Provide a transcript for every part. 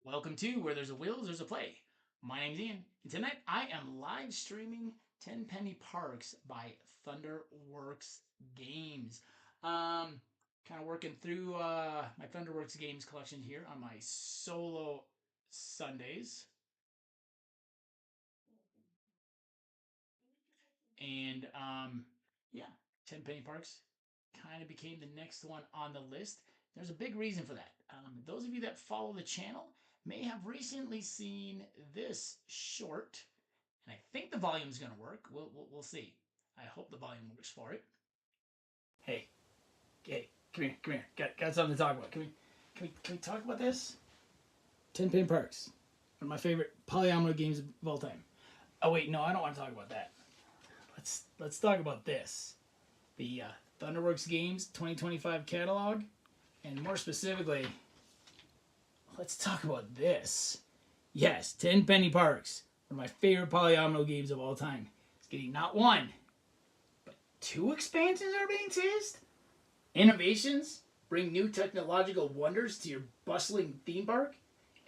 Welcome to Where There's a Will, There's a Play. My name's Ian, and tonight I am live streaming Tenpenny Parks by Thunderworks Games. Kind of working through my Thunderworks Games collection here on my solo Sundays. And yeah, Tenpenny Parks kind of became the next one on the list. There's a big reason for that. Those of you that follow the channel may have recently seen this short, and I think the volume's going to work. We'll see. I hope the volume works for it. Hey, come here. Got something to talk about. Can we talk about this? Tenpenny Parks, one of my favorite polyomino games of all time. Oh wait, no, I don't want to talk about that. Let's talk about this. The Thunderworks Games 2025 catalog, and more specifically, let's talk about this. Yes, Tenpenny Parks, one of my favorite polyomino games of all time. It's getting not one, but 2 expansions are being teased. Innovations bring new technological wonders to your bustling theme park,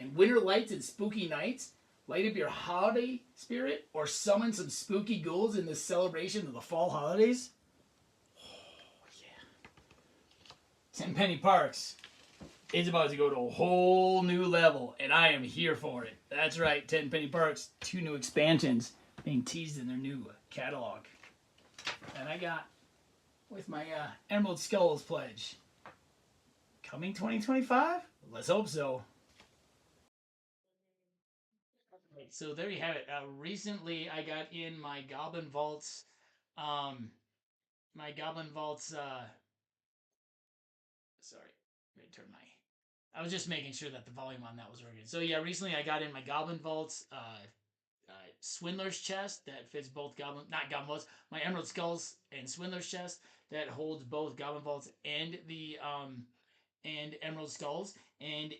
and winter lights and spooky nights light up your holiday spirit or summon some spooky ghouls in the celebration of the fall holidays. Oh, yeah. Tenpenny Parks is about to go to a whole new level, and I am here for it. That's right, Tenpenny Parks, 2 new expansions being teased in their new catalog. And I got, with my Emerald Skulls pledge, coming 2025? Let's hope so. So there you have it. Recently, I got in my Goblin Vaults. My Goblin Vaults. Sorry, let me turn my. I was just making sure that the volume on that was working. So yeah, recently I got in my Goblin Vaults. Swindler's chest that fits both not Goblin Vaults, my Emerald Skulls and Swindler's chest that holds both Goblin Vaults and the and Emerald Skulls. And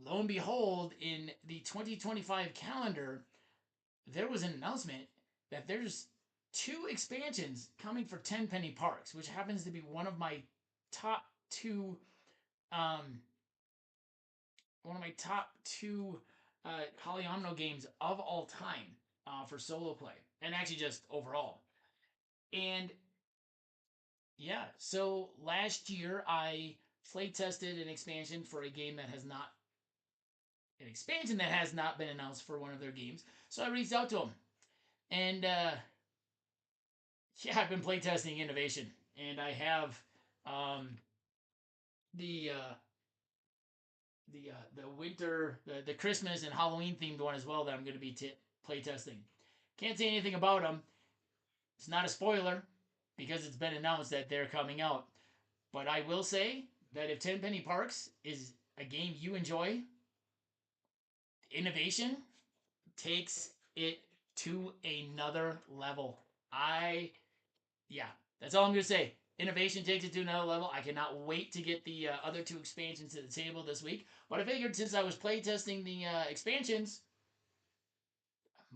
lo and behold, in the 2025 calendar, there was an announcement that there's 2 expansions coming for Tenpenny Parks, which happens to be one of my top 2 um polyomino games of all time for solo play, and actually just overall. And yeah, so last year I play tested an expansion for a game that has not an expansion that has not been announced for one of their games. So I reached out to them, and yeah, I've been playtesting Innovation, and I have the the winter, the Christmas and Halloween themed one as well that I'm going to be playtesting. Can't say anything about them. It's not a spoiler because it's been announced that they're coming out. But I will say that if Tenpenny Parks is a game you enjoy, Innovation takes it to another level. Yeah, that's all I'm going to say. Innovation takes it to another level. I cannot wait to get the other 2 expansions to the table this week. But I figured since I was playtesting the expansions,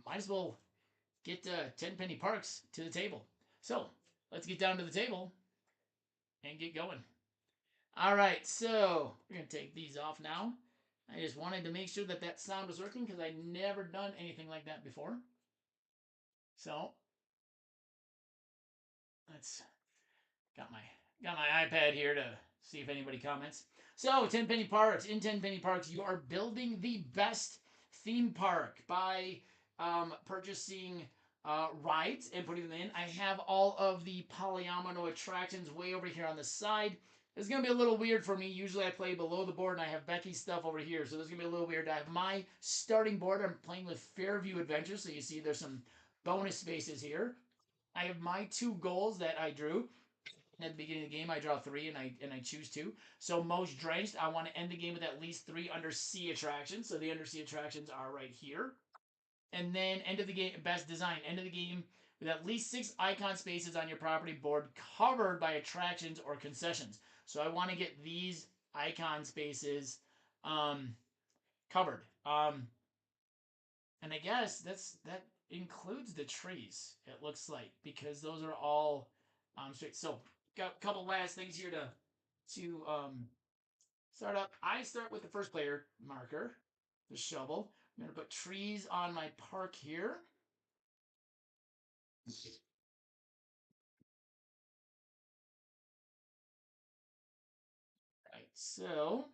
might as well get Tenpenny Parks to the table. So let's get down to the table and get going. All right, so we're going to take these off now. I just wanted to make sure that that sound was working because I'd never done anything like that before. So let's got my iPad here to see if anybody comments. So Tenpenny Parks. In Tenpenny Parks, you are building the best theme park by purchasing rides and putting them in. I have all of the polyomino attractions way over here on the side. It's gonna be a little weird for me. Usually I play below the board and I have Becky's stuff over here, so this is gonna be a little weird. I have my starting board. I'm playing with Fairview Adventures, so you see there's some bonus spaces here. I have my 2 goals that I drew. At the beginning of the game, I draw 3 and I choose 2. So most drenched, I want to end the game with at least 3 undersea attractions. So the undersea attractions are right here. And then end of the game, best design, end of the game with at least 6 icon spaces on your property board covered by attractions or concessions. So I want to get these icon spaces covered. And I guess that includes the trees. It looks like, because those are all straight. So got a couple last things here to start up. I start with the first player marker, the shovel. I'm gonna put trees on my park here. Right, so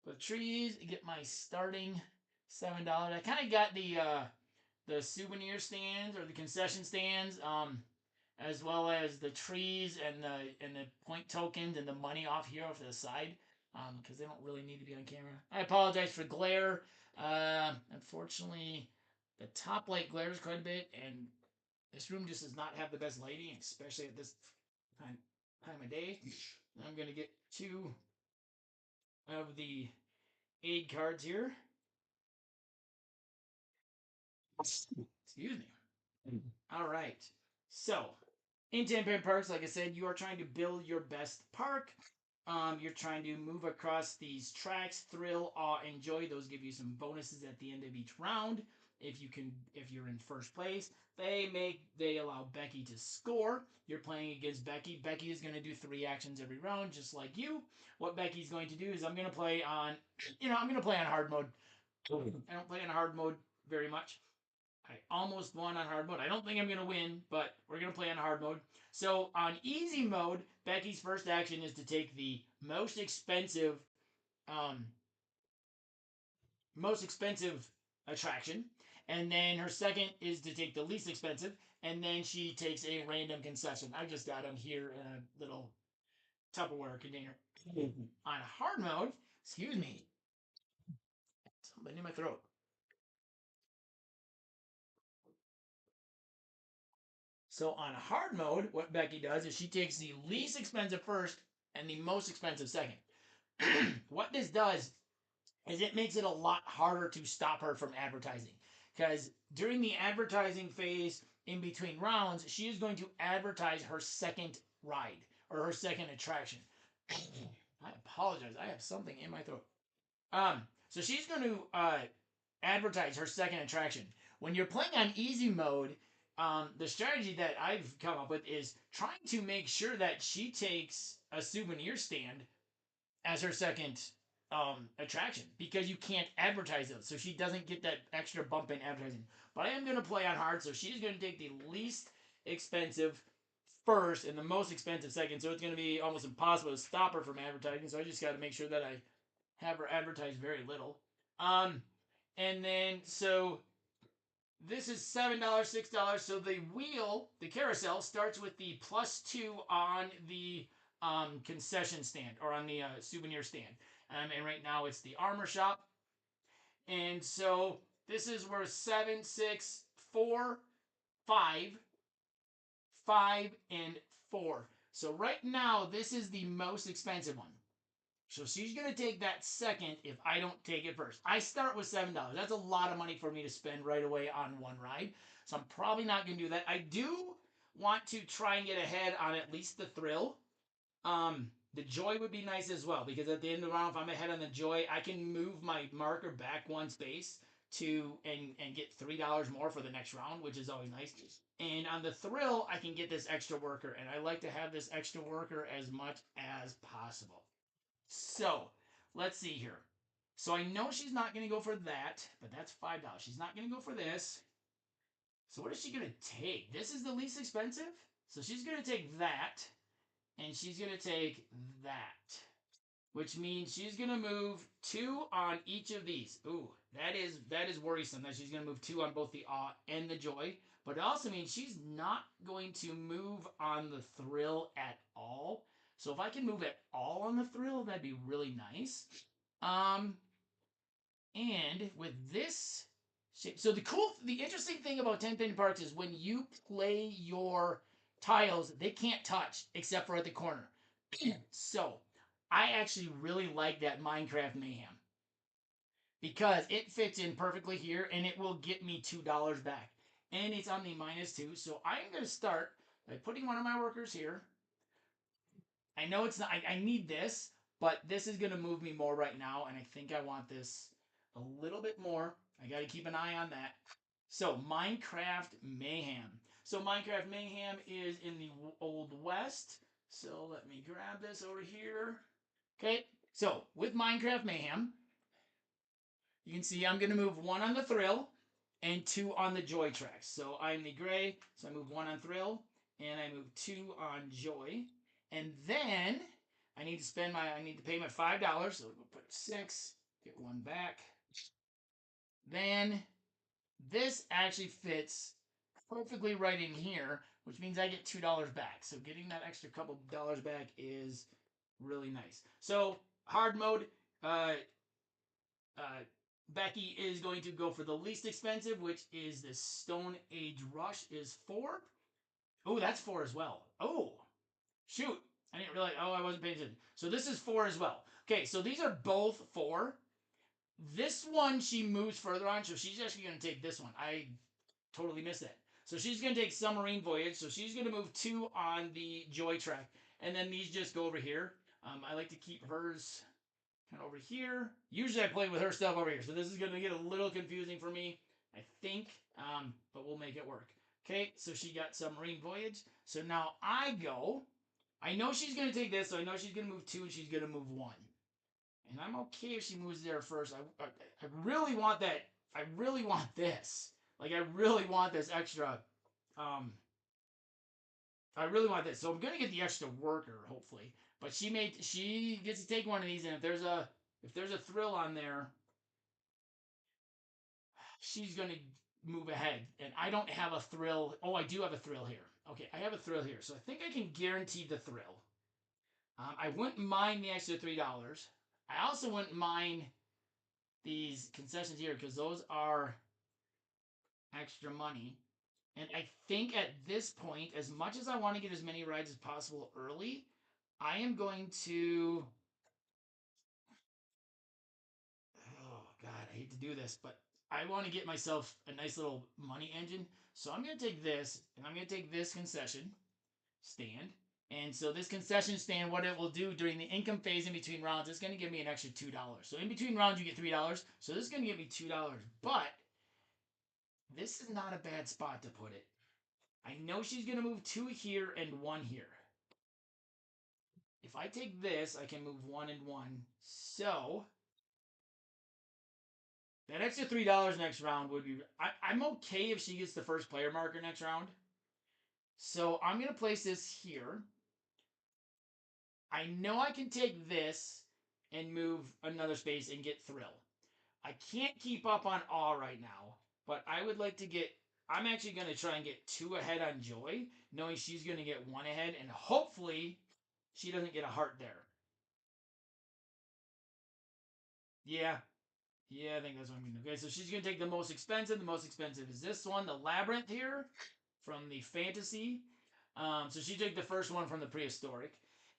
with trees, get my starting $7. I kind of got the souvenir stands or the concession stands, as well as the trees and the point tokens and the money off here off to the side, because they don't really need to be on camera. I apologize for glare. Unfortunately, the top light glares quite a bit, and this room just does not have the best lighting, especially at this time of day. I'm gonna get 2 of the aid cards here. Excuse me. All right. So, in Tenpenny Parks, like I said, you are trying to build your best park. You're trying to move across these tracks, thrill, awe, enjoy. Those give you some bonuses at the end of each round. If you're in first place, they allow Becky to score. You're playing against Becky. Becky is going to do 3 actions every round, just like you. What Becky's going to do is I'm going to play on hard mode. I don't play on hard mode very much. I almost won on hard mode. I don't think I'm going to win, but we're going to play on hard mode. So on easy mode, Becky's first action is to take the um, most expensive attraction, and then her second is to take the least expensive, and then she takes a random concession. I just got them here in a little Tupperware container. On hard mode, excuse me, something in my throat. So on hard mode, what Becky does is she takes the least expensive first and the most expensive second. What this does is it makes it a lot harder to stop her from advertising. Because during the advertising phase in between rounds, she is going to advertise her second ride or her second attraction. I apologize. I have something in my throat. So she's going to advertise her second attraction. When you're playing on easy mode, the strategy that I've come up with is trying to make sure that she takes a souvenir stand as her second attraction, because you can't advertise those, so she doesn't get that extra bump in advertising. But I am going to play on hard, so she's going to take the least expensive first and the most expensive second, so it's going to be almost impossible to stop her from advertising. So I just got to make sure that I have her advertise very little. And then so this is $7, $6. So the wheel, the carousel, starts with the +2 on the concession stand or on the souvenir stand. And right now it's the armor shop. And so this is worth 7, 6, 4, 5, 5, and 4. So right now this is the most expensive one. So she's going to take that second if I don't take it first. I start with $7. That's a lot of money for me to spend right away on one ride. So I'm probably not going to do that. I do want to try and get ahead on at least the thrill. The joy would be nice as well, because at the end of the round, if I'm ahead on the joy, I can move my marker back 1 space and get $3 more for the next round, which is always nice. And on the thrill, I can get this extra worker, and I like to have this extra worker as much as possible. So, let's see here. So I know she's not going to go for that, but that's $5. She's not going to go for this. So what is she going to take? This is the least expensive? So she's going to take that, and she's going to take that, which means she's going to move 2 on each of these. Ooh, that is worrisome that she's going to move 2 on both the awe and the joy. But it also means she's not going to move on the thrill at all. So if I can move at all on the thrill, that'd be really nice. And with this shape, so the interesting thing about Tenpenny Parks is when you play your tiles, they can't touch except for at the corner. So I actually really like that Minecraft Mayhem because it fits in perfectly here and it will get me $2 back. And it's on the -2, so I'm going to start by putting one of my workers here. I know it's not, I need this, but this is going to move me more right now, and I think I want this a little bit more. I got to keep an eye on that. So, Minecraft Mayhem. So, Minecraft Mayhem is in the Old West. So, let me grab this over here. Okay, so with Minecraft Mayhem, you can see I'm going to move 1 on the thrill and 2 on the joy tracks. So, I'm the gray, so I move 1 on thrill and I move 2 on joy. And then I need to pay my $5. So we'll put 6, get 1 back. Then this actually fits perfectly right in here, which means I get $2 back. So getting that extra couple dollars back is really nice. So hard mode, uh, Becky is going to go for the least expensive, which is the Stone Age Rush is 4. Oh, that's 4 as well. Oh, shoot. I didn't realize. Oh, I wasn't paying attention. So this is 4 as well. Okay, so these are both 4. This one she moves further on, so she's actually going to take this one. I totally missed that. So she's going to take Submarine Voyage. So she's going to move 2 on the Joy track. And then these just go over here. I like to keep hers kind of over here. Usually I play with her stuff over here. So this is going to get a little confusing for me, I think. But we'll make it work. Okay, so she got Submarine Voyage. So now I go. I know she's going to take this, so I know she's going to move 2 and she's going to move 1. And I'm okay if she moves there first. I really want that. I really want this. Like, I really want this extra. I really want this. So I'm going to get the extra worker, hopefully. But she gets to take one of these, and if there's a thrill on there, she's going to move ahead. And I don't have a thrill. Oh, I do have a thrill here. Okay, I have a thrill here. So I think I can guarantee the thrill. I wouldn't mind the extra $3. I also wouldn't mind these concessions here because those are extra money. And I think at this point, as much as I want to get as many rides as possible early, I am going to. Oh, God, I hate to do this, but I want to get myself a nice little money engine. So I'm going to take this, and I'm going to take this concession stand. And so this concession stand, what it will do during the income phase in between rounds, it's going to give me an extra $2. So in between rounds, you get $3. So this is going to give me $2. But this is not a bad spot to put it. I know she's going to move 2 here and 1 here. If I take this, I can move 1 and 1. So that extra $3 next round would be. I'm okay if she gets the first player marker next round. So I'm going to place this here. I know I can take this and move another space and get thrill. I can't keep up on awe right now, but I would like to get. I'm actually going to try and get 2 ahead on joy, knowing she's going to get 1 ahead, and hopefully she doesn't get a heart there. Yeah. Yeah, I think that's what I'm going to do. Okay, so she's going to take the most expensive. The most expensive is this one, the Labyrinth here from the Fantasy. So she took the first one from the Prehistoric.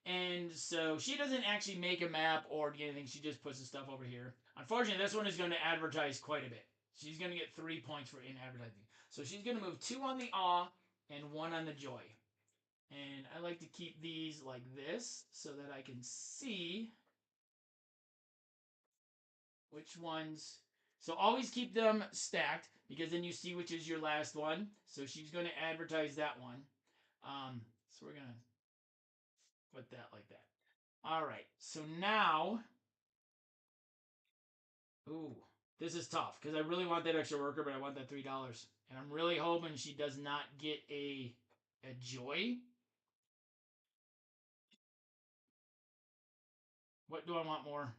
And so she doesn't actually make a map or do anything. She just puts the stuff over here. Unfortunately, this one is going to advertise quite a bit. She's going to get 3 points for in advertising. So she's going to move 2 on the awe and 1 on the joy. And I like to keep these like this so that I can see which ones. So always keep them stacked because then you see which is your last one. So she's going to advertise that one. So we're going to put that like that. All right. So now, ooh, this is tough because I really want that extra worker, but I want that $3. And I'm really hoping she does not get a a joy. What do I want more?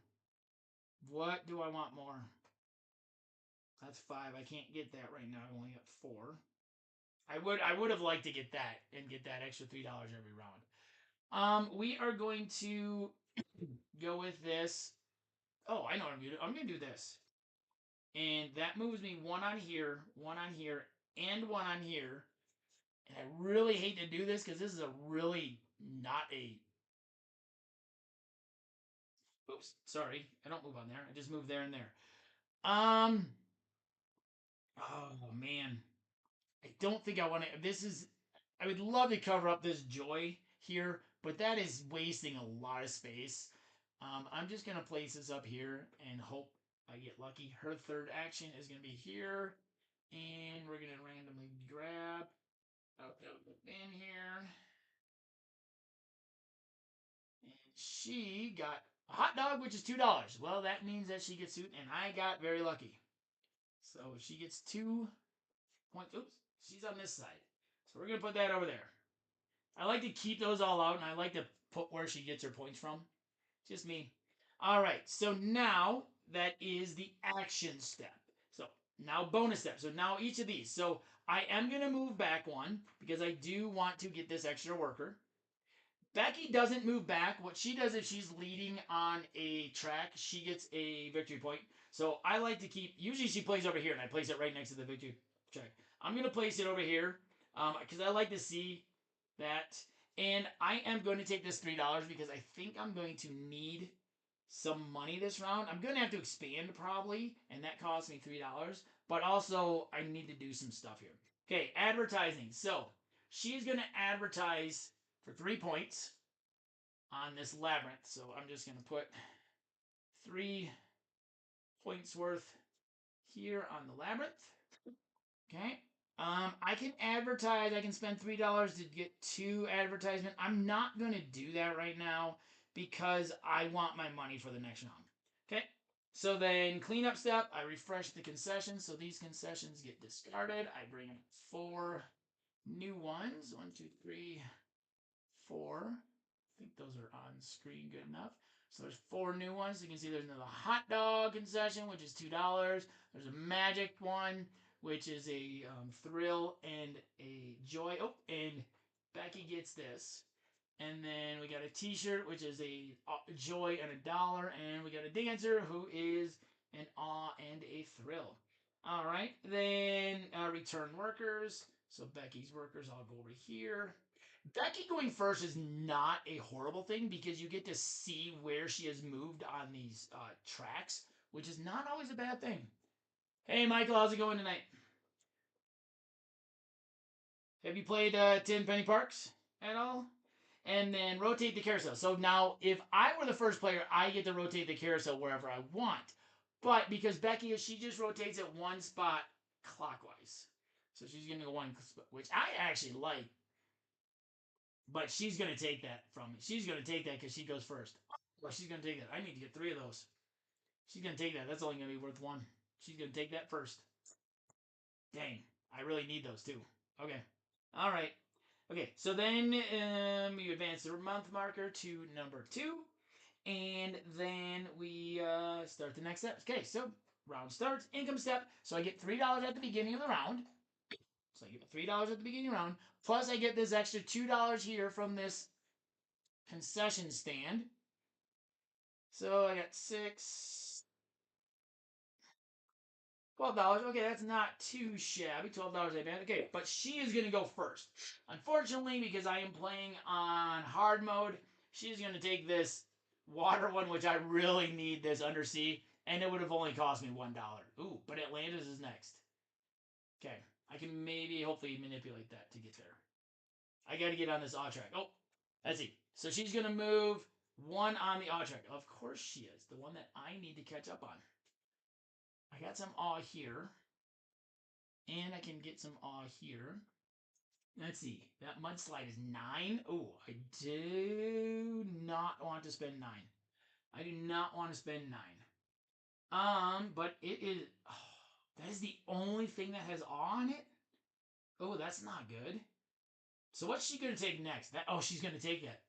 What do I want more? That's 5. I can't get that right now. I only got 4. I would have liked to get that and get that extra $3 every round. We are going to go with this. Oh, I know what I'm gonna do. I'm gonna do this. And that moves me one on here, and one on here. And I really hate to do this because this is a really not a. Oops, sorry. I don't move on there. I just move there and there. Um. Oh man, I don't think I want to. This is. I would love to cover up this joy here, but that is wasting a lot of space. I'm just gonna place this up here and hope I get lucky. Her third action is gonna be here, and we're gonna randomly grab in here, and she got a hot dog, which is $2. Well, that means that she gets suit, and I got very lucky. So she gets 2 points. Oops, she's on this side, so we're gonna put that over there. I like to keep those all out, and I like to put where she gets her points from. Just me. All right, so now that is the action step. So now bonus step. So now each of these. So I am going to move back one because I do want to get this extra worker. Becky doesn't move back. What she does if she's leading on a track, she gets a victory point. So I like to keep, usually she plays over here, and I place it right next to the victory track. I'm going to place it over here because I like to see that. And I am going to take this $3 because I think I'm going to need some money this round. I'm going to have to expand probably, and that costs me $3. But also, I need to do some stuff here. Okay, advertising. So she's going to advertise for 3 points on this labyrinth. So I'm just going to put 3 points worth here on the labyrinth. Okay. I can advertise. I can spend $3 to get 2 advertisement. I'm not going to do that right now because I want my money for the next round. Okay. So then cleanup step, I refresh the concessions. So these concessions get discarded. I bring in 4 new ones. 1, 2, 3, 4. I think those are on screen good enough. So there's 4 new ones. You can see there's another hot dog concession, which is $2. There's a magic one, which is a thrill and a joy. Oh, and Becky gets this. And then we got a t-shirt, which is a joy and $1. And we got a dancer who is an awe and a thrill. All right. Then return workers. So Becky's workers all go over here. Becky going first is not a horrible thing because you get to see where she has moved on these tracks, which is not always a bad thing. Hey, Michael, how's it going tonight? Have you played Tenpenny Parks at all? And then rotate the carousel. So now, if I were the first player, I get to rotate the carousel wherever I want. But because Becky is, she just rotates it one spot clockwise. So she's going to go one, which I actually like. But she's going to take that from me. She's going to take that because she goes first. Well, she's going to take that. I need to get 3 of those. She's going to take that. That's only going to be worth 1. She's going to take that first. Dang. I really need those too. Okay. All right. Okay. So then you advance the month marker to number 2. And then we start the next step. Okay. So round starts. Income step. So I get $3 at the beginning of the round. So I get $3 at the beginning of the round. Plus I get this extra $2 here from this concession stand. So I got 6, $12. Okay, that's not too shabby. $12 I bet. Okay, but she is going to go first. Unfortunately, because I am playing on hard mode, she's going to take this water one, which I really need this undersea, and it would have only cost me $1. Ooh, but Atlantis is next. Okay, I can maybe hopefully manipulate that to get there. I got to get on this odd track. Oh, let's see. So she's going to move 1 on the odd track. Of course she is. The one that I need to catch up on. I got some awe here. And I can get some awe here. Let's see. That mudslide is 9. Oh, I do not want to spend 9. I do not want to spend 9. But it is. Oh, that is the only thing that has awe on it. Oh, that's not good. So what's she gonna take next? Oh, she's gonna take that.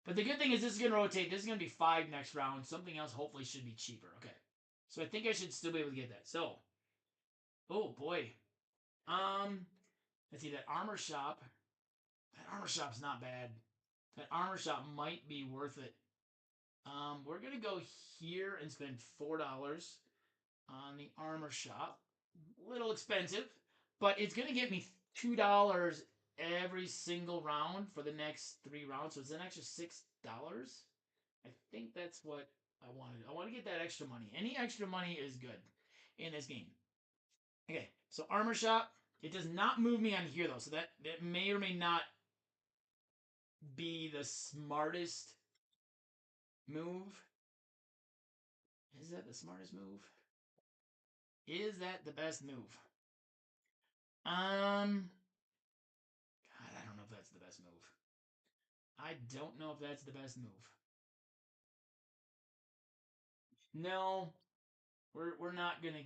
But the good thing is this is gonna rotate. This is gonna be 5 next round. Something else hopefully should be cheaper. Okay. So I think I should still be able to get that. So, oh boy. Let's see that armor shop. That armor shop's not bad. That armor shop might be worth it. We're gonna go here and spend $4 on the armor shop. A little expensive, but it's gonna get me $2 every single round for the next 3 rounds. So it's an extra $6. I think that's what I wanted. I want to get that extra money. Any extra money is good in this game. Okay, so armor shop. It does not move me on here though, so that may or may not be the smartest move. Is that the smartest move? Is that the best move? God, I don't know if that's the best move. I don't know if that's the best move. No, we're not gonna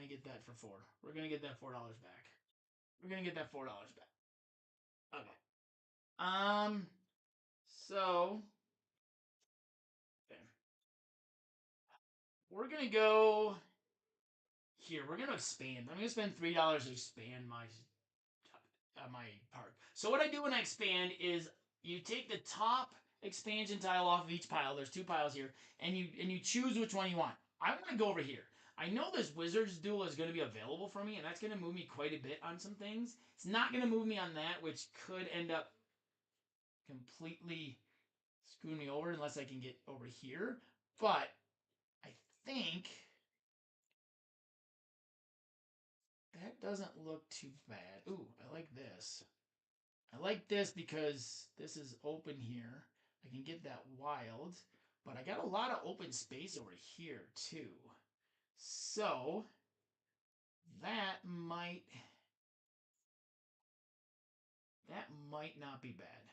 get that for 4. We're gonna get that $4 back. We're gonna get that $4 back. Okay. So okay. We're gonna go here. We're gonna expand. I'm gonna spend $3 to expand my park. So what I do when I expand is you take the top expansion tile off of each pile. There's 2 piles here, and you choose which one you want. I want to go over here. I know this Wizard's Duel is going to be available for me, and that's going to move me quite a bit on some things. It's not going to move me on that, which could end up completely screwing me over unless I can get over here. But I think that doesn't look too bad. Ooh, I like this. I like this because this is open here. I can get that wild, but I got a lot of open space over here too. So that might not be bad.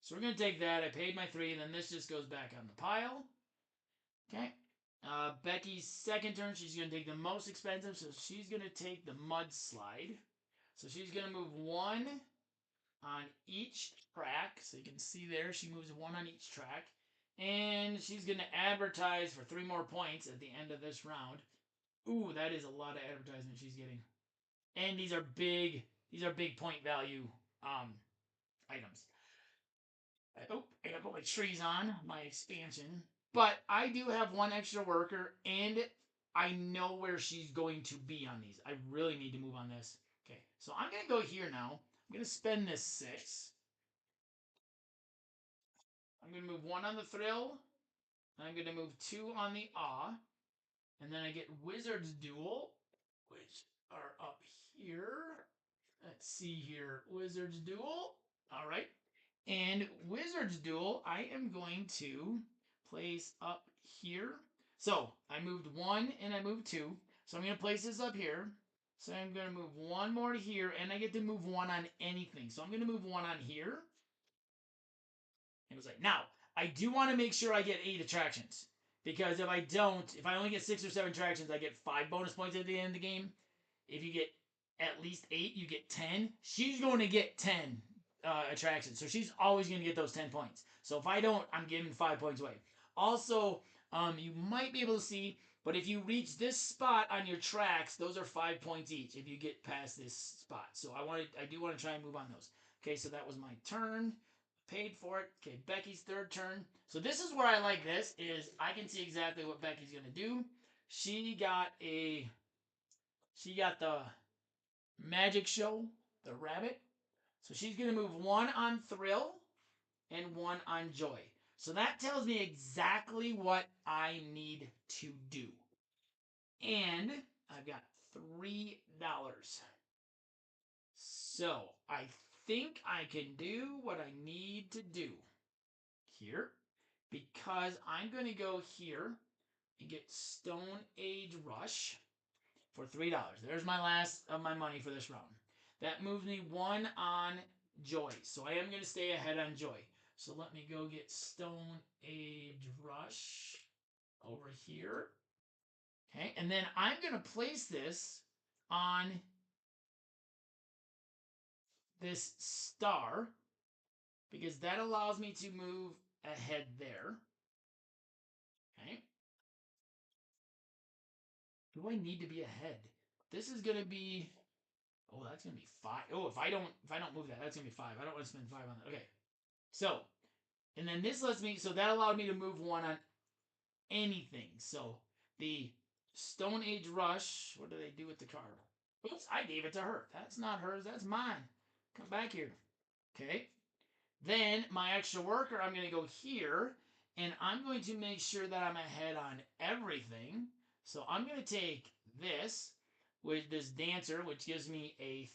So we're gonna take that. I paid my 3, and then this just goes back on the pile. Okay. Becky's second turn, she's gonna take the most expensive, so she's gonna take the mudslide. So she's gonna move 1 on each track. So you can see there, she moves 1 on each track. And she's going to advertise for 3 more points at the end of this round. Ooh, that is a lot of advertisement she's getting. And these are big point value items. I gotta put my trees on, my expansion. But I do have 1 extra worker, and I know where she's going to be on these. I really need to move on this. Okay, so I'm going to go here now. I'm going to spend this 6. I'm going to move 1 on the thrill. I'm going to move 2 on the awe. And then I get Wizard's Duel, which are up here. Let's see here. Wizard's Duel. All right. And Wizard's Duel, I am going to place up here. So I moved 1 and I moved 2. So I'm going to place this up here. So I'm going to move 1 more here, and I get to move 1 on anything. So I'm going to move 1 on here. It was like, now, I do want to make sure I get 8 attractions. Because if I don't, if I only get 6 or 7 attractions, I get 5 bonus points at the end of the game. If you get at least 8, you get 10. She's going to get 10 attractions. So she's always going to get those 10 points. So if I don't, I'm giving 5 points away. Also, you might be able to see, but if you reach this spot on your tracks, those are 5 points each if you get past this spot. So I do want to try and move on those. Okay, so that was my turn. Paid for it. Okay, Becky's third turn. So this is where I like this, is I can see exactly what Becky's going to do. She got the magic show, the rabbit. So she's going to move 1 on thrill and 1 on joy. So that tells me exactly what I need to do. And I've got $3. So I think I can do what I need to do here, because I'm going to go here and get Stone Age Rush for $3. There's my last of my money for this round. That moves me 1 on Joy. So I am going to stay ahead on Joy. So let me go get Stone Age Rush over here. Okay, and then I'm going to place this on this star because that allows me to move ahead there. Okay. Do I need to be ahead? This is gonna be. Oh, that's gonna be 5. Oh, if I don't move that, that's gonna be 5. I don't want to spend 5 on that. Okay. So, and then this lets me. So that allowed me to move 1 on anything. So the Stone Age Rush. What do they do with the card? Oops, I gave it to her. That's not hers. That's mine. Come back here. Okay. Then my extra worker, I'm going to go here, and I'm going to make sure that I'm ahead on everything. So I'm going to take this with this dancer, which gives me a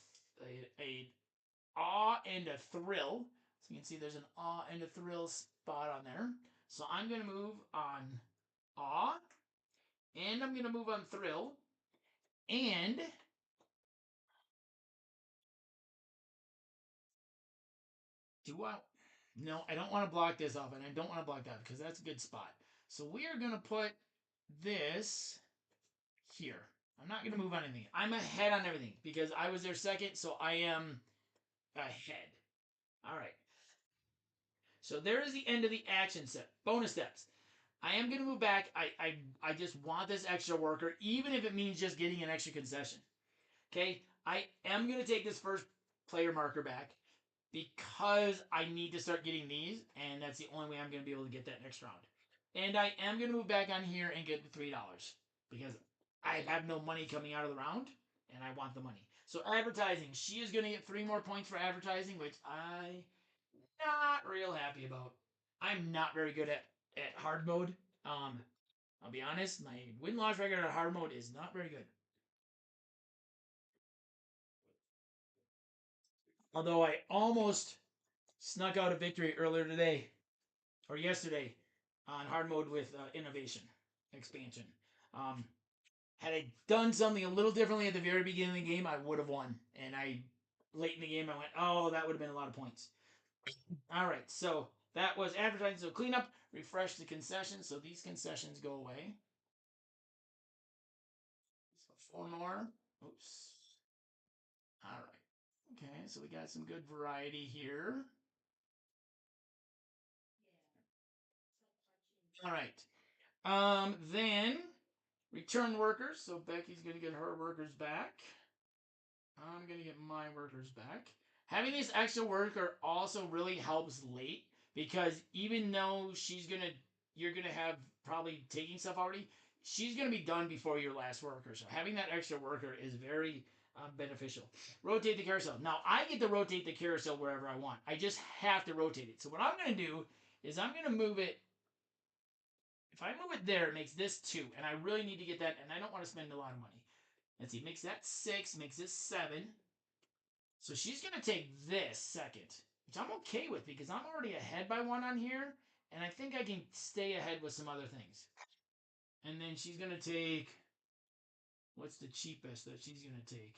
awe and a thrill. So you can see there's an awe and a thrill spot on there. So I'm going to move on awe, and I'm going to move on thrill, and do I? No, I don't want to block this off, and I don't want to block that because that's a good spot. So we are going to put this here. I'm not going to move on anything. I'm ahead on everything because I was there second, so I am ahead. All right. So there is the end of the action set. Bonus steps. I am going to move back. I just want this extra worker, even if it means just getting an extra concession. Okay. I am going to take this first player marker back because I need to start getting these, and that's the only way I'm going to be able to get that next round. And I am going to move back on here and get the $3 because I have no money coming out of the round, and I want the money. So advertising, she is going to get 3 more points for advertising, which I'm not real happy about. I'm not very good at hard mode. I'll be honest, my win-loss record at hard mode is not very good. Although I almost snuck out a victory earlier today or yesterday on hard mode with innovation expansion. Um, had I done something a little differently at the very beginning of the game, I would have won. And I late in the game, I went, oh, that would have been a lot of points. All right, so that was advertising. So clean up, refresh the concessions. So these concessions go away. So 4 more. Oops. All right. Okay, so we got some good variety here. All right. Then return workers. So Becky's going to get her workers back. I'm going to get my workers back. Having this extra worker also really helps late because even though you're going to have probably taking stuff already, she's going to be done before your last worker. So having that extra worker is very beneficial. Rotate the carousel. Now I get to rotate the carousel wherever I want. I just have to rotate it. So what I'm going to do is I'm going to move it. If I move it there, it makes this 2, and I really need to get that, and I don't want to spend a lot of money. Let's see, makes that 6, makes this 7. So she's going to take this second, which I'm okay with because I'm already ahead by 1 on here, and I think I can stay ahead with some other things. And then she's going to take, what's the cheapest that she's going to take?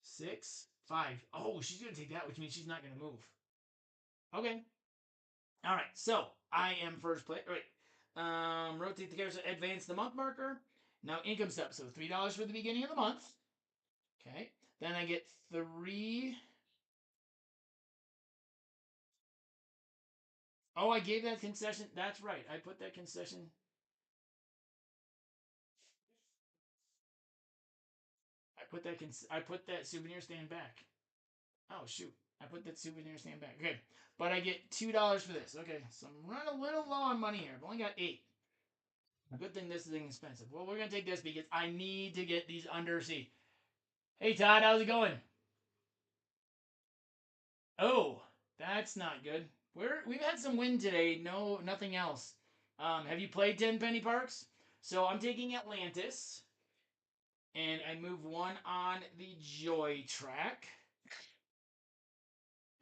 6, 5. Oh, she's going to take that, which means she's not going to move. Okay. All right, so I am first place. All right. Rotate the carousel, advance the month marker. Now income step. So $3 for the beginning of the month. Okay. Then I get 3. Oh, I gave that concession. That's right. I put that concession. I put that souvenir stand back. Oh shoot. I put that souvenir stand back. Good. But I get $2 for this. Okay. So I'm running a little low on money here. I've only got 8. Good thing this is inexpensive. Well, we're gonna take this because I need to get these undersea. Hey Todd, how's it going? Oh, that's not good. We've had some wind today. No, nothing else. Have you played Tenpenny Parks? So I'm taking Atlantis, and I move 1 on the Joy track,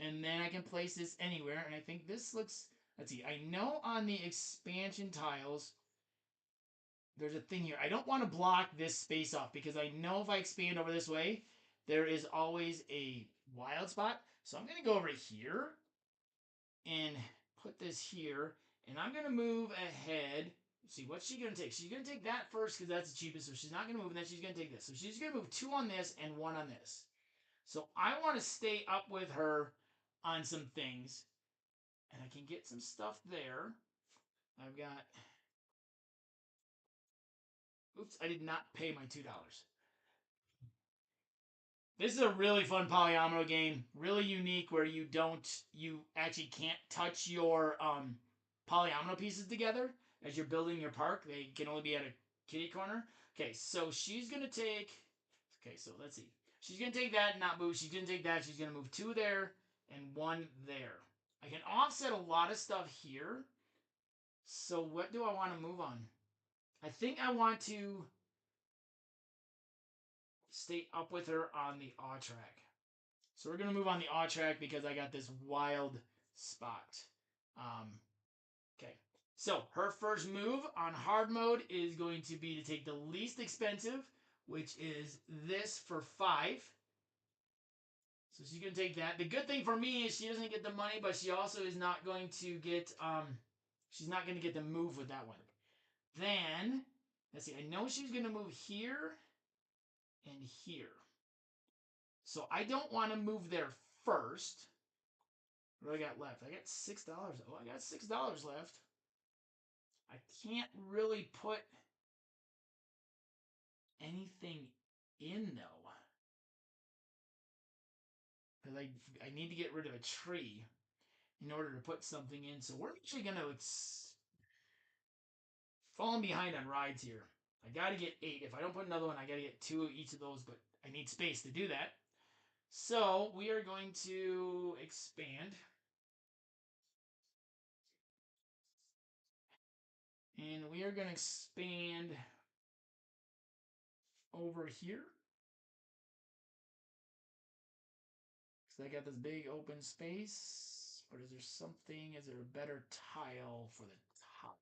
and then I can place this anywhere. And I think this looks. Let's see. I know on the expansion tiles, there's a thing here. I don't want to block this space off because I know if I expand over this way, there is always a wild spot. So I'm going to go over here and put this here, and I'm going to move ahead. See, what's she going to take? She's going to take that first because that's the cheapest, so she's not going to move, and then she's going to take this. So she's going to move 2 on this and 1 on this. So I want to stay up with her on some things, and I can get some stuff there. I've got. Oops, I did not pay my $2. This is a really fun polyomino game, really unique where you actually can't touch your polyomino pieces together as you're building your park. They can only be at a kitty corner. Okay, so she's gonna take. Okay, so let's see. She's gonna take that and not move. She's gonna take that. She's gonna move 2 there and 1 there. I can offset a lot of stuff here. So what do I want to move on? I think I want to stay up with her on the awe track. So we're going to move on the awe track because I got this wild spot. Okay. So her first move on hard mode is going to be to take the least expensive, which is this for 5. So she's going to take that. The good thing for me is she doesn't get the money, but she also is not going to get, she's not going to get the move with that one. Then, let's see, I know she's going to move here and here. So I don't want to move there first. What do I got left? I got $6. Oh, I got $6 left. I can't really put anything in though. Because I need to get rid of a tree in order to put something in. So we're actually going to falling behind on rides here. I got to get 8. If I don't put another one, I got to get 2 of each of those, but I need space to do that. So we are going to expand. And we are going to expand over here. So I got this big open space. But is there something? Is there a better tile for the top?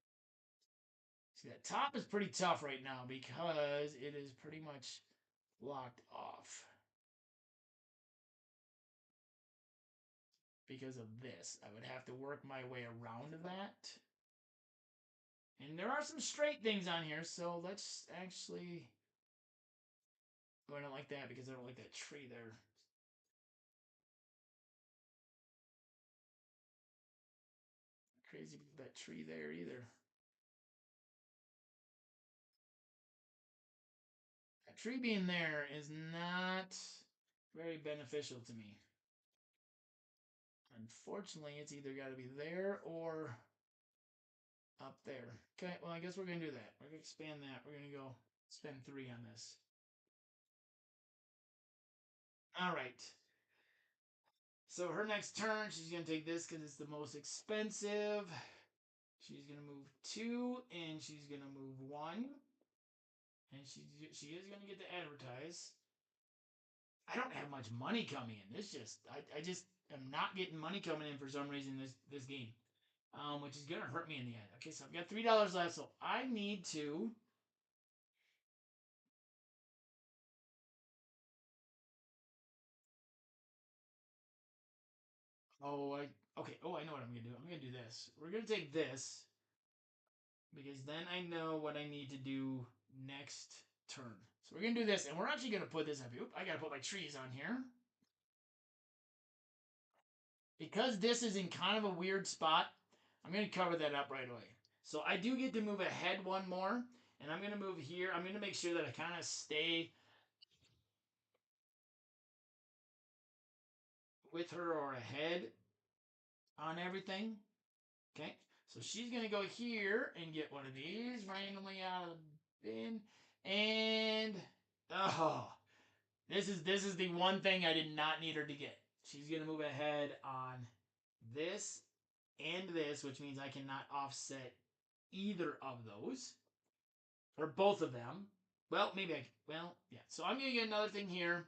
See, that top is pretty tough right now because it is pretty much locked off. Because of this. I would have to work my way around that. And there are some straight things on here, so let's actually... Oh, I don't like that because I don't like that tree there. Crazy about that tree there either. That tree being there is not very beneficial to me. Unfortunately, it's either got to be there or up there. Okay, well, I guess we're going to do that. We're going to expand that. We're going to go spend 3 on this. All right. So her next turn, she's going to take this because it's the most expensive. She's going to move 2, and she's going to move 1. And she is going to get to advertise. I don't have much money coming in. This just I just am not getting money coming in for some reason this game, which is gonna hurt me in the end. Okay, so I've got $3 left, so I need to. Okay. Oh, I know what I'm gonna do. I'm gonna do this. We're gonna take this because then I know what I need to do next turn. So we're gonna do this, and we're actually gonna put this up. Oop, I gotta put my trees on here. Because this is in kind of a weird spot, I'm going to cover that up right away. So I do get to move ahead 1 more, and I'm going to move here. I'm going to make sure that I kind of stay with her or ahead on everything. Okay, so she's going to go here and get one of these randomly out of the bin. And, oh, this is the one thing I did not need her to get. She's going to move ahead on this and this, which means I cannot offset either of those. Or both of them. Well, maybe I... Well, yeah. So I'm going to get another thing here.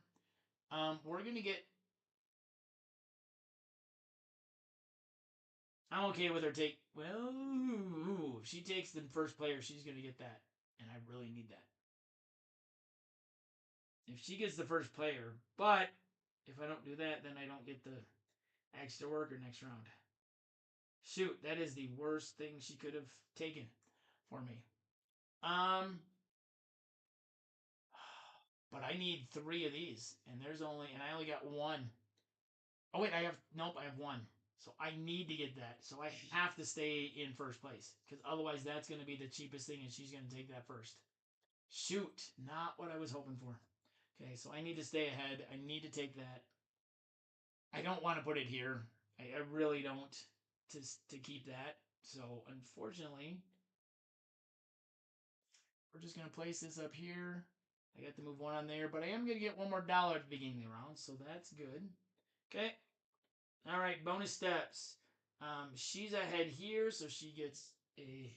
We're going to get... I'm okay with her take... Well, if she takes the first player, she's going to get that. And I really need that. If she gets the first player. But if I don't do that, then I don't get the extra worker next round. Shoot, that is the worst thing she could have taken for me. But I need 3 of these, and I only got one. Oh wait, I have one. So I need to get that. So I have to stay in first place because otherwise that's going to be the cheapest thing, and she's going to take that first. Shoot, not what I was hoping for. Okay, so I need to stay ahead. I need to take that. I don't want to put it here. I really don't to keep that. So unfortunately, we're just gonna place this up here. I got to move one on there, but I am gonna get one more dollar at the beginning of the round, so that's good. Okay. All right, bonus steps. She's ahead here, so she gets a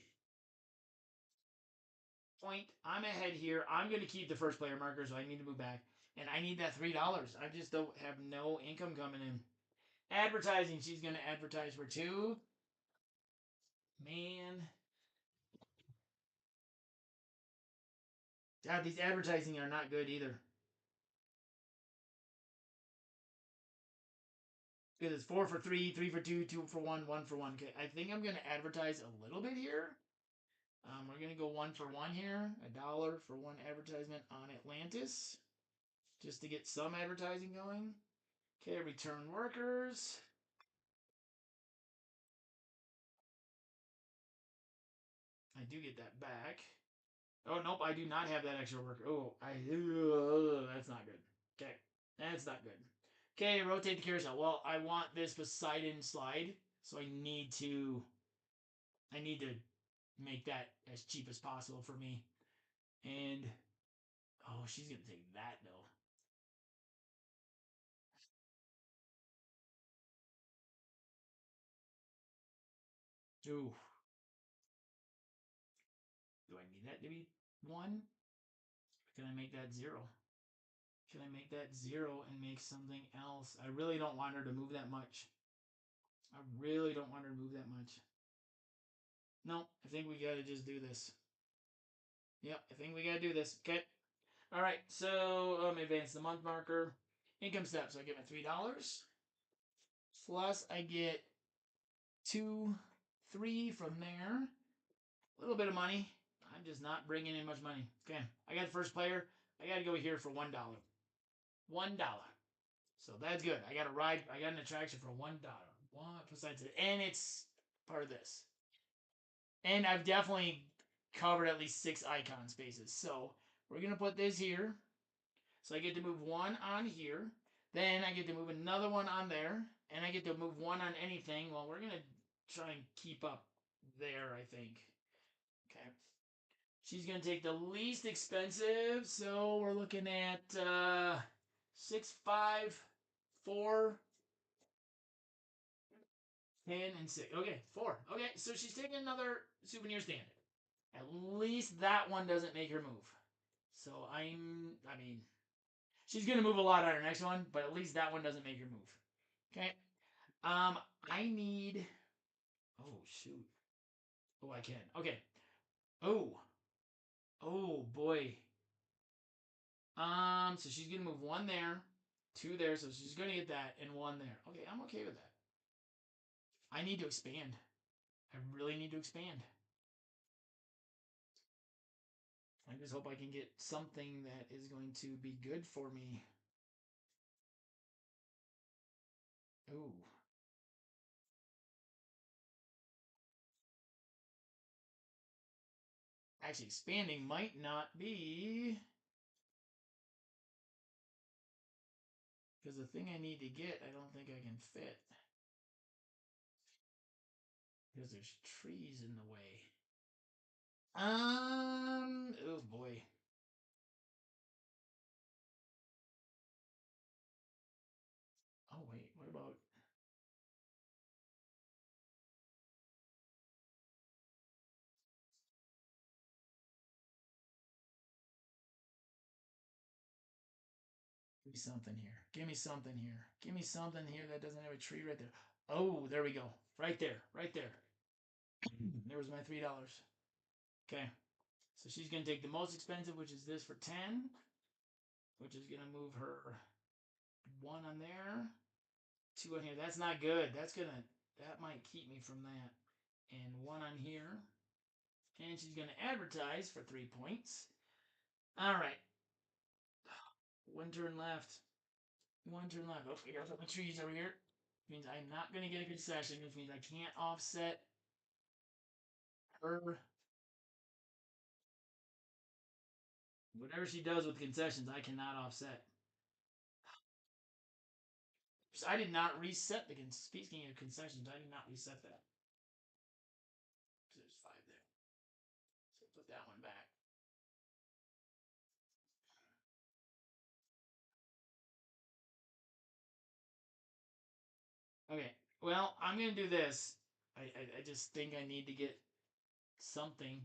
point. I'm ahead here. I'm gonna keep the first player marker, so I need to move back, and I need that $3. I just don't have no income coming in. Advertising. She's gonna advertise for 2. Man, God, these advertising are not good either. Because it's 4 for 3, 3 for 2, 2 for 1, 1 for 1. Okay, I think I'm going to advertise a little bit here. We're going to go 1 for 1 here. $1 for 1 advertisement on Atlantis. Just to get some advertising going. Okay, return workers. I do get that back. Oh, nope, I do not have that extra worker. That's not good. Okay, that's not good. Okay, rotate the carousel. Well, I want this Poseidon slide, so I need to make that as cheap as possible for me. And oh, she's gonna take that though. Ooh, do I need that to be 1? Can I make that 0? Can I make that 0 and make something else? I really don't want her to move that much. I really don't want her to move that much. No, I think we gotta just do this. Yep, I think we gotta do this. Okay. All right, so advance the month marker. Income steps. So I get my $3. Plus I get 2, 3 from there. A little bit of money. I'm just not bringing in much money. Okay, I got the first player. I got to go here for $1. $1. So that's good. I got a ride. I got an attraction for $1. One besides it, and it's part of this. And I've definitely covered at least 6 icon spaces. So we're gonna put this here. So I get to move 1 on here. Then I get to move another one on there, and I get to move 1 on anything. Well, we're gonna try and keep up there, I think. Okay. She's going to take the least expensive. So we're looking at 6, 5, 4, 10, and 6. Okay, 4. Okay, so she's taking another souvenir stand. At least that one doesn't make her move. So I mean, she's going to move a lot on her next one, but at least that one doesn't make her move. Okay. I need. Oh, shoot. Oh, I can. Okay. Oh. Oh, boy. So she's gonna move 1 there, 2 there, so she's gonna get that, and 1 there. Okay, I'm okay with that. I need to expand. I really need to expand. I just hope I can get something that is going to be good for me. Ooh. Actually, expanding might not be. Because the thing I need to get, I don't think I can fit. Because there's trees in the way. Oh boy. Oh wait, what about? Give me something here. Give me something here. Give me something here that doesn't have a tree right there. Oh, there we go. Right there. Right there. There was my $3. Okay. So she's going to take the most expensive, which is this for 10, which is going to move her 1 on there, 2 on here. That's not good. That might keep me from that. And 1 on here. And she's going to advertise for 3 points. All right. One turn left. One turn left. Oh, I gotta put my trees over here. Which means I'm not gonna get a concession, which means I can't offset her. Whatever she does with concessions, I cannot offset. So I did not reset the speaking of concessions, I did not reset that. So there's 5 there. So put that one back. Okay. Well, I'm gonna do this. I just think I need to get something.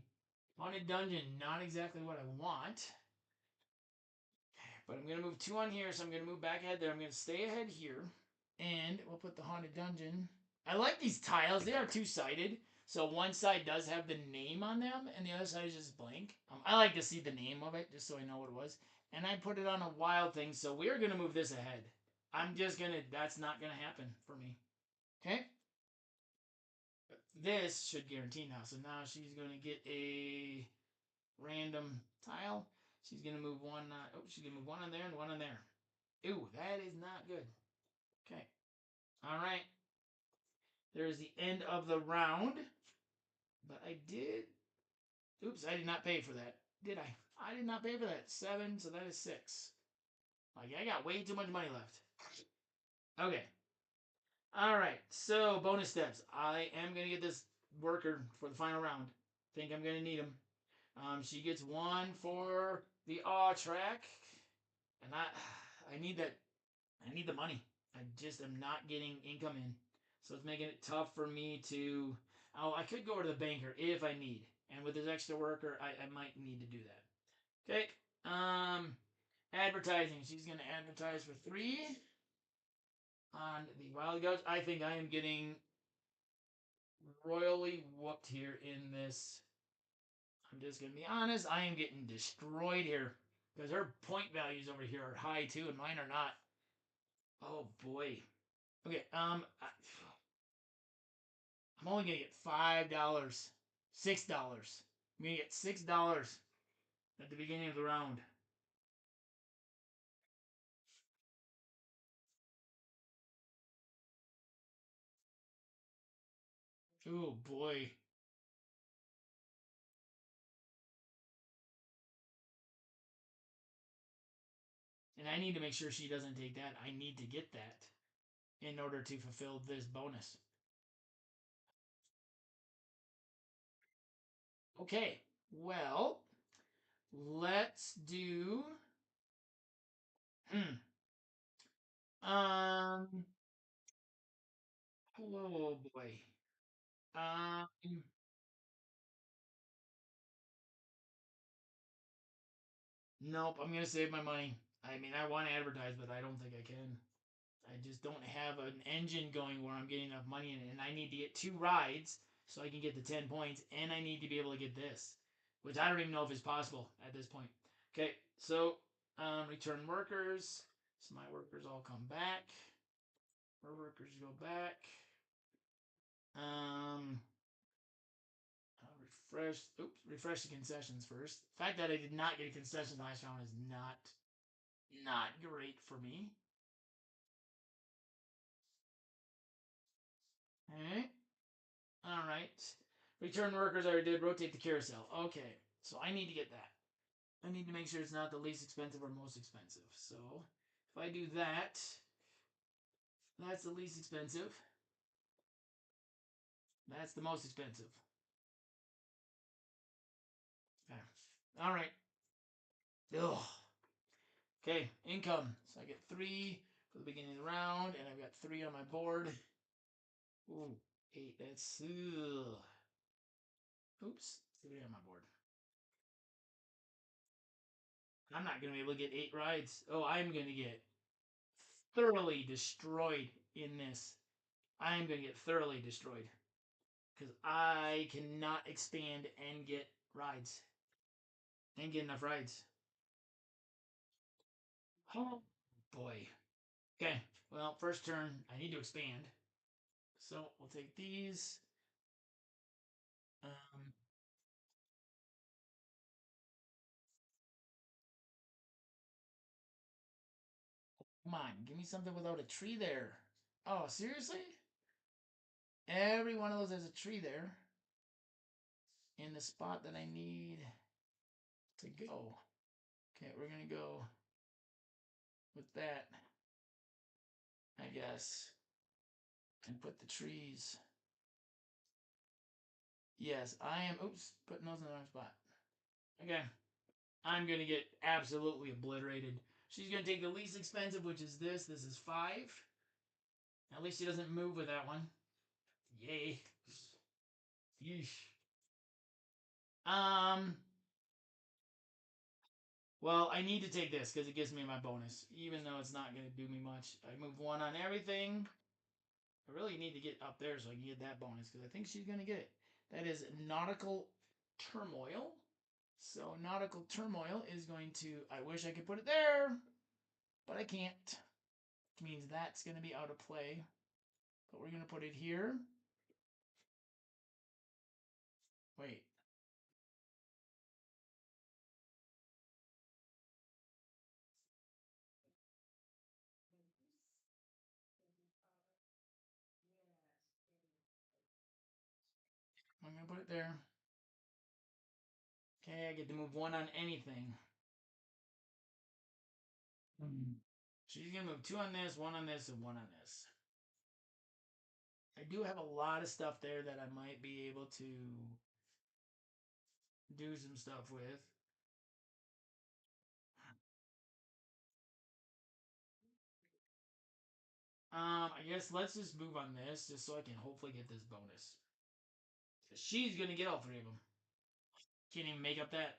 Haunted dungeon, not exactly what I want. But I'm gonna move 2 on here, so I'm gonna move back ahead there. I'm gonna stay ahead here. And we'll put the haunted dungeon. I like these tiles. They are two-sided. So one side does have the name on them, and the other side is just blank. I like to see the name of it, just so I know what it was. And I put it on a wild thing, so we're going to move this ahead. I'm just going to, that's not going to happen for me. Okay? This should guarantee now. So now she's going to get a random tile. She's going to move one, she's going to move one on there and one on there. Ooh, that is not good. Okay. All right. There's the end of the round. But I did. Oops, I did not pay for that. Did I? I did not pay for that. 7, so that is 6. Like, I got way too much money left. Okay. Alright, so bonus steps. I am going to get this worker for the final round. Think I'm going to need him. She gets 1 for the awe track. And I need that. I need the money. I just am not getting income in. So it's making it tough for me to. Oh, I could go to the banker if I need. And with this extra worker, I might need to do that. Okay. Advertising. She's going to advertise for 3 on the Wild Goats. I think I am getting royally whooped here in this. I'm just going to be honest. I am getting destroyed here. Because her point values over here are high too, and mine are not. Oh boy. Okay, I'm only gonna get $5, $6. I'm gonna get $6 at the beginning of the round. Oh boy. And I need to make sure she doesn't take that. I need to get that in order to fulfill this bonus. Okay, well, let's do. Hmm. Um. Oh boy. Um. Nope. I'm gonna save my money. I mean, I want to advertise, but I don't think I can. I just don't have an engine going where I'm getting enough money in it, and I need to get 2 rides so I can get the 10 points, and I need to be able to get this, which I don't even know if it's possible at this point. Okay, so return workers. So my workers all come back. Our workers go back. Um, refresh. Oops, refresh the concessions first. The fact that I did not get a concession last round is not great for me. Okay. All right. Return workers I already did. Rotate the carousel. Okay. So I need to get that. I need to make sure it's not the least expensive or most expensive. So if I do that, that's the least expensive. That's the most expensive. Okay. All right. Ugh. Okay. Income. So I get 3 for the beginning of the round, and I've got 3 on my board. Ooh, 8. That's. Ugh. Oops. 3 on my board. I'm not going to be able to get 8 rides. Oh, I'm going to get thoroughly destroyed in this. I am going to get thoroughly destroyed. Because I cannot expand and get rides. And get enough rides. Oh, boy. Okay. Well, first turn, I need to expand. So we'll take these. Um, Come on, give me something without a tree there. Oh, seriously? Every one of those has a tree there in the spot that I need to go. Okay, we're gonna go with that, I guess, and put the trees. Yes, I am. Oops, putting those in the wrong spot. Okay, I'm gonna get absolutely obliterated. She's gonna take the least expensive, which is this. This is 5. At least she doesn't move with that one. Yay. Yeesh. Well, I need to take this because it gives me my bonus, even though it's not going to do me much. I move 1 on everything. I really need to get up there so I can get that bonus because I think she's going to get it. That is Nautical Turmoil. So Nautical Turmoil is going to, I wish I could put it there, but I can't. Which means that's going to be out of play. But we're going to put it here. Wait. I'm going to put it there. Okay, I get to move 1 on anything. She's going to move 2 on this, 1 on this, and 1 on this. I do have a lot of stuff there that I might be able to do some stuff with. I guess let's just move on this just so I can hopefully get this bonus. She's gonna get all 3 of them. Can't even make up that.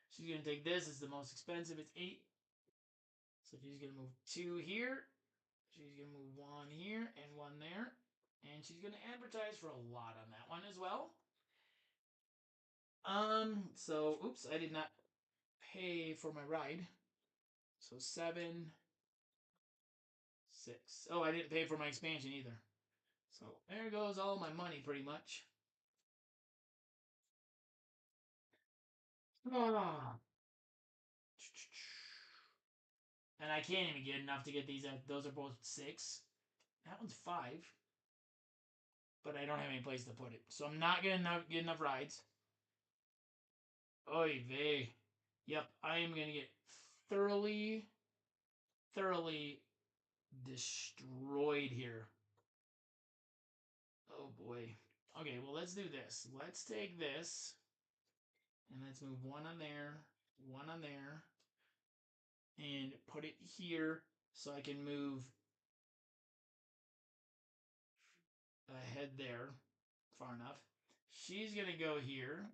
She's gonna take this. It's the most expensive. It's 8. So she's gonna move 2 here. She's gonna move 1 here and 1 there. And she's gonna advertise for a lot on that one as well. So oops, I did not pay for my ride. So 7, 6. Oh, I didn't pay for my expansion either. So there goes all my money pretty much. Ah. And I can't even get enough to get these. Those are both 6. That one's 5. But I don't have any place to put it. So I'm not going to get enough rides. Oy vey. Yep, I am going to get thoroughly destroyed here. Oh boy. Okay, well, let's do this. Let's take this. And let's move 1 on there. 1 on there. And put it here so I can move ahead there far enough. She's going to go here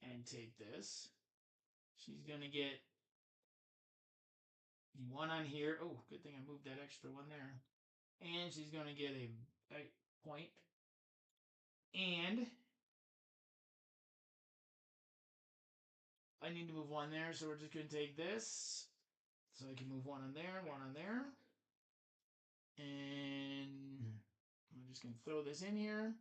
and take this. She's going to get 1 on here. Oh, good thing I moved that extra 1 there. And she's going to get a point. And I need to move 1 there, so we're just going to take this. So I can move 1 on there, 1 on there. And I'm just going to throw this in here.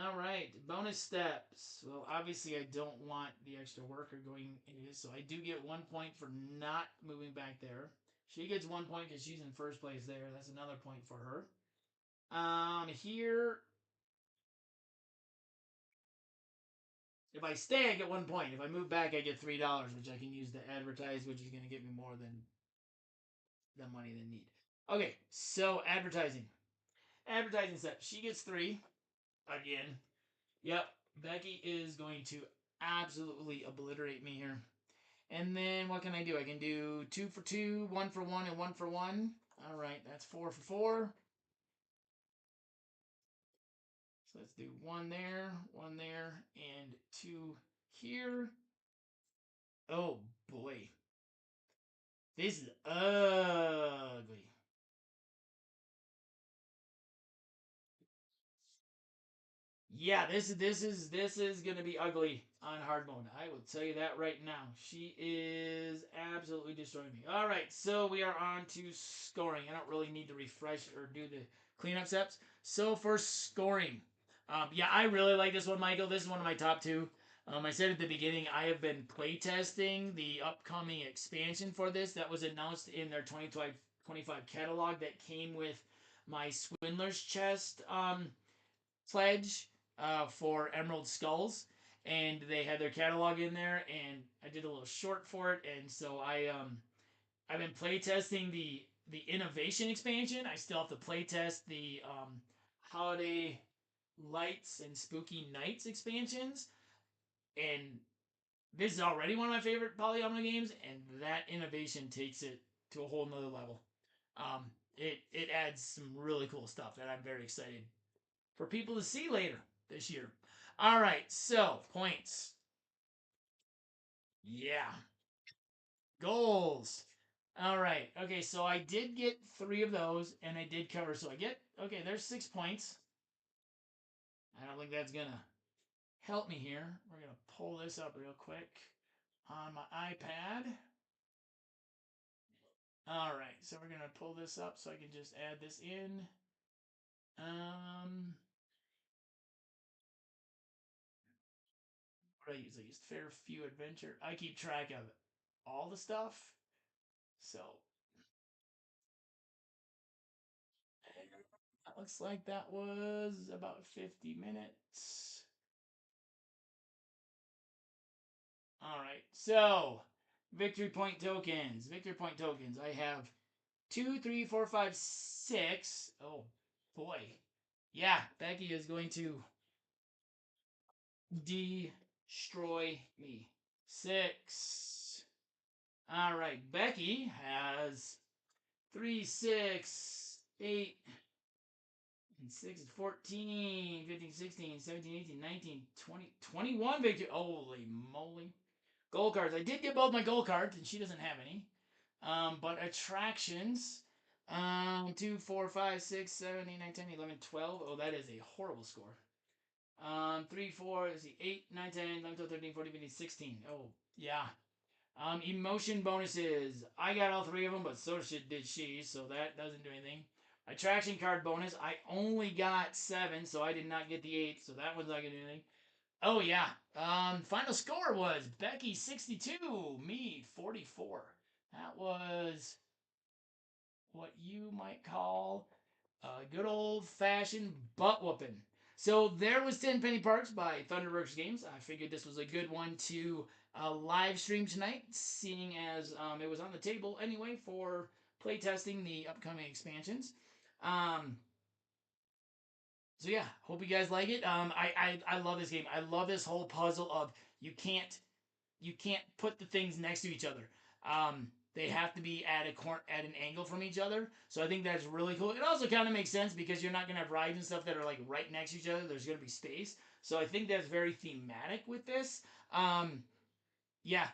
All right, bonus steps. Well, obviously I don't want the extra worker going in this, so I do get 1 point for not moving back there. She gets 1 point because she's in first place there. That's another point for her. Here, if I stay, I get 1 point. If I move back, I get $3, which I can use to advertise, which is going to get me more than the money than need. Okay, so advertising. Advertising step. She gets 3 again. Yep, Becky is going to absolutely obliterate me here. And then what can I do? I can do 2 for 2, 1 for 1, and 1 for 1. All right, that's 4 for 4. So let's do 1 there, and 2 here. Oh boy. This is ugly. Yeah, this is gonna be ugly on hard mode. I will tell you that right now. She is absolutely destroying me. All right, so we are on to scoring. I don't really need to refresh or do the cleanup steps. So for scoring, yeah, I really like this one, Michael. This is one of my top 2. I said at the beginning, I have been playtesting the upcoming expansion for this that was announced in their 2025 catalog that came with my Swindler's Chest pledge for Emerald Skulls. And they had their catalog in there, and I did a little short for it, and so I've been playtesting the innovation expansion. I still have to playtest the holiday lights and spooky nights expansions, and this is already one of my favorite polyomino games, and that innovation takes it to a whole nother level. It adds some really cool stuff that I'm very excited for people to see later this year. All right, so points. Yeah, goals. All right. Okay, so I did get 3 of those, and I did cover. So I get okay. There's 6 points. I don't think that's gonna help me here. We're gonna pull this up real quick on my iPad. All right, so we're gonna pull this up so I can just add this in. What do I use? I used Fairview Adventure. I keep track of all the stuff. So that looks like that was about 50 minutes. All right, so victory point tokens. Victory point tokens. I have 2, 3, 4, 5, 6. Oh boy. Yeah, Becky is going to destroy me. 6. All right, Becky has 3, 6, 8, and 6 is 14, 15, 16, 17, 18, 19, 20, 21 victory. Holy moly. Gold cards. I did get both my gold cards, and she doesn't have any. But attractions. 2, 4, 5, 6, 7, 8, 9, 10, 11, 12. Oh, that is a horrible score. 3, 4, let's see, 8, 9, 10, 11, 12, 13, 14, 15, 16. Oh, yeah. Emotion bonuses. I got all 3 of them, but so did she, so that doesn't do anything. Attraction card bonus. I only got 7, so I did not get the 8, so that one's not gonna do anything. Oh yeah. Final score was Becky 62, me 44. That was what you might call a good old fashioned butt whooping. So there was Tenpenny Parks by Thunderworks Games. I figured this was a good one to live stream tonight, seeing as it was on the table anyway for playtesting the upcoming expansions. So yeah, hope you guys like it. I love this game. I love this whole puzzle of you can't put the things next to each other. They have to be at an angle from each other. So I think that's really cool. It also kind of makes sense because you're not gonna have rides and stuff that are like right next to each other. There's gonna be space. So I think that's very thematic with this. Yeah,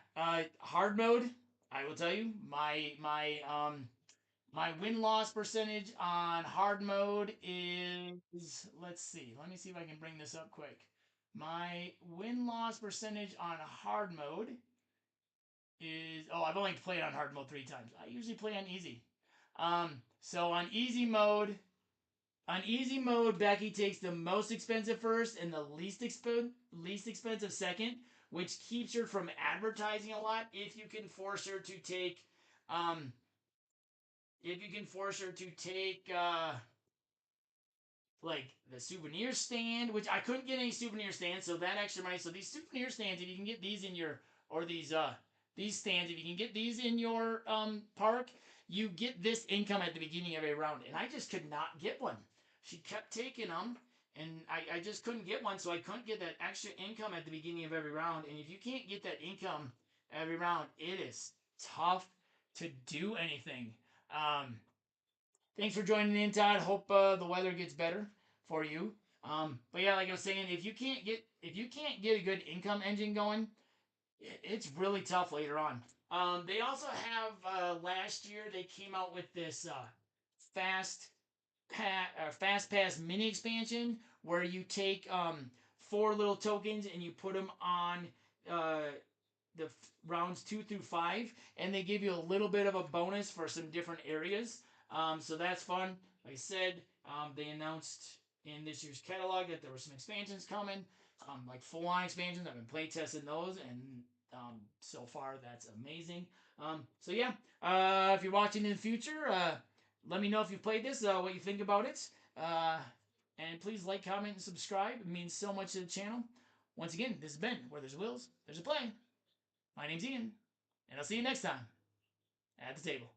hard mode. I will tell you my win loss percentage on hard mode is, let's see, let me see if I can bring this up quick. My win loss percentage on hard mode is, oh, I've only played on hard mode 3 times. I usually play on easy. So on easy mode, Becky takes the most expensive first and the least expensive second, which keeps her from advertising a lot. Um, if you can force her to take like the souvenir stand, which I couldn't get any souvenir stands, so that extra money. So these souvenir stands, if you can get these in your, or these stands, if you can get these in your park, you get this income at the beginning of a round. And I just could not get one. She kept taking them, and I just couldn't get one, so I couldn't get that extra income at the beginning of every round. And if you can't get that income every round, it is tough to do anything. Um, Thanks for joining in, Todd. Hope the weather gets better for you. But yeah, like I was saying, if you can't get a good income engine going, it's really tough later on. They also have last year they came out with this fast pass mini expansion where you take 4 little tokens and you put them on uh, the rounds 2 through 5, and they give you a little bit of a bonus for some different areas. So that's fun. Like I said, they announced in this year's catalog that there were some expansions coming. like full-on expansions. I've been play testing those, and so far that's amazing. So yeah, if you're watching in the future, let me know if you've played this, what you think about it. And please like, comment, and subscribe. It means so much to the channel. Once again, this has been Where There's Wills, There's a Play. My name's Ian, and I'll see you next time at the table.